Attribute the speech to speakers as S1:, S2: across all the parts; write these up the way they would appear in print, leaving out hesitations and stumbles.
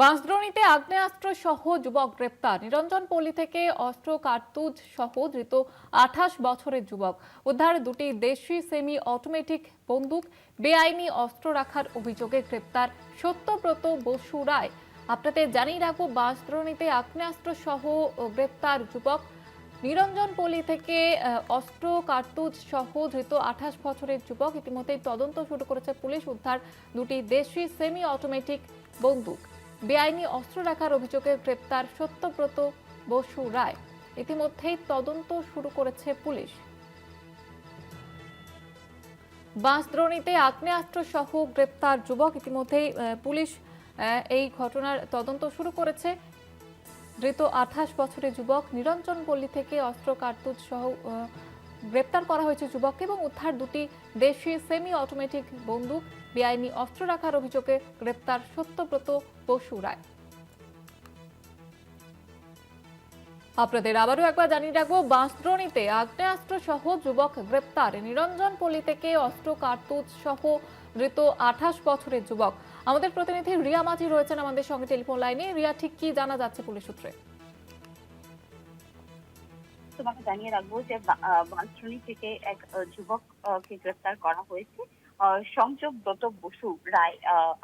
S1: বাঁশদ্রোণীতে আগ্নেয়াস্ত্র সহ যুবক গ্রেপ্তার। নিরঞ্জনপল্লী থেকে অস্ত্র কার্তুজ সহ ধৃত 28 বছরের যুবক। উদ্ধার দুটি দেশি সেমি অটোমেটিক বন্দুক। বেআইনি অস্ত্র রাখার অভিযোগে গ্রেপ্তার সত্যব্রত বসু রায়। আপনাদের জানিয়ে রাখবো, বাঁশদ্রোণীতে আগ্নেয়াস্ত্র সহ গ্রেপ্তার যুবক। নিরঞ্জনপল্লী থেকে অস্ত্র কার্তুজ সহ ধৃত 28 বছরের যুবক। ইতিমধ্যেই তদন্ত শুরু করেছে পুলিশ। উদ্ধার দুটি দেশি সেমি অটোমেটিক বন্দুক। বেআইনি অস্ত্র রাখার অভিযোগে গ্রেপ্তার সত্যব্রত বসু রায়। ইতিমধ্যেই তদন্ত শুরু করেছে পুলিশ। বাঁশদ্রোণীতে আগ্নেয়াস্ত্র সহ গ্রেপ্তার যুবক। ইতিমধ্যেই পুলিশ এই ঘটনার তদন্ত শুরু করেছে। ধৃত 28 বছরের যুবক নিরঞ্জনপল্লী থেকে অস্ত্র কার্তুজ সহ গ্রেপ্তার করা হয়েছে যুবককে এবং উদ্ধার দুটি দেশি সেমি অটোমেটিক বন্দুক। বেআইনি অস্ত্র রাখার অভিযোগে গ্রেপ্তার সত্যব্রত বসু রায়। আপনাদের আবারও একবার জানিয়ে রাখবো, বাঁশদ্রোণীতে আগ্নেয়াস্ত্র সহ যুবক গ্রেপ্তার। নিরঞ্জনপল্লী থেকে অস্ত্র কার্তুজ সহ ধৃত 28 বছরের যুবক। আমাদের প্রতিনিধি রিয়া মাঝি রয়েছেন আমাদের সঙ্গে টেলিফোন লাইনে। রিয়া, ঠিক কি জানা যাচ্ছে পুলিশ সূত্রে?
S2: তোমাকে জানিয়ে রাখবো যে বাঁশদ্রোণী থেকে এক যুবককে গ্রেফতার করা হয়েছে। সংযোগব্রত বসু রায়,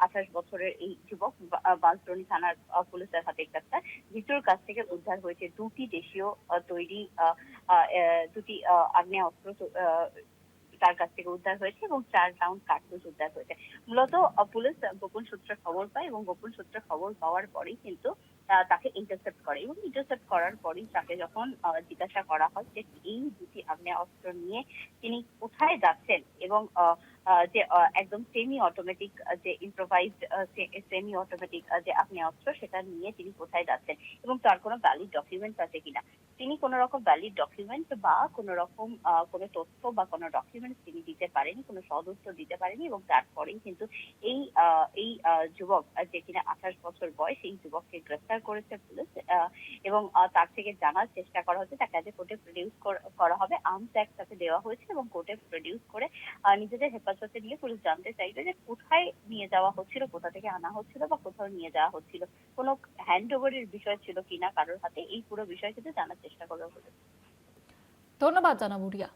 S2: 28 বছরের এই যুবক বাঁশদ্রোণী থানার পুলিশের হাতে গ্রেফতার। ভিতর কাছ থেকে উদ্ধার হয়েছে দুটি দেশীয় তৈরি দুটি আগ্নেয়াস্ত্র তার কাছ থেকে উদ্ধার হয়েছে এবং 4 রাউন্ড কার্তুজ উদ্ধার হয়েছে। মূলত পুলিশ গোপন সূত্রে খবর পায় এবং গোপন সূত্রে খবর পাওয়ার পরেই কিন্তু তাকে ইন্টারসেপ্ট করে এবং ইন্টারসেপ্ট করার পরেই তাকে যখন জিজ্ঞাসা করা হয় যে এই দুটি আগ্নেয়াস্ত্র নিয়ে তিনি কোথায় যাচ্ছেন এবং যে একদম সেমি অটোমেটিক যে ইম্প্রোভাইজড সেমি অটোমেটিক যে আগ্নেয়াস্ত্র সেটা নিয়ে তিনি কোথায় যাচ্ছেন এবং তার কোনো ভ্যালিড ডকুমেন্ট আছে কিনা। তিনি কোনো রকম ভ্যালিড ডকুমেন্ট বা কোনো রকম কোনো তথ্য বা কোনো ডকুমেন্ট তিনি দিতে পারেনি, কোনো সদুত্তর দিতে পারেনি এবং তারপরেই কিন্তু এই যুবক যে কিনা 28 বছর বয়স, এই যুবককে গ্রেফতার করেছে পুলিশ এবং তার থেকে জানার চেষ্টা করা হচ্ছে, তাকে আজ কোর্টে প্রডিউস করা হবে। আর্মস অ্যাক্ট তাকে দেওয়া হয়েছে এবং কোর্টে প্রডিউস করে নিজেদের হেফাজতে নিয়ে পুলিশ জানতে চাইবে যে কোথায় নিয়ে যাওয়া হচ্ছিল, কোথা থেকে আনা হচ্ছিল বা কোথাও নিয়ে যাওয়া হচ্ছিল, কোনো হ্যান্ড ওভারের বিষয় ছিল কিনা কারোর হাতে, এই পুরো বিষয় কিন্তু জানার চেষ্টা করবে পুলিশ।
S1: ধন্যবাদ জানাবো রিয়া।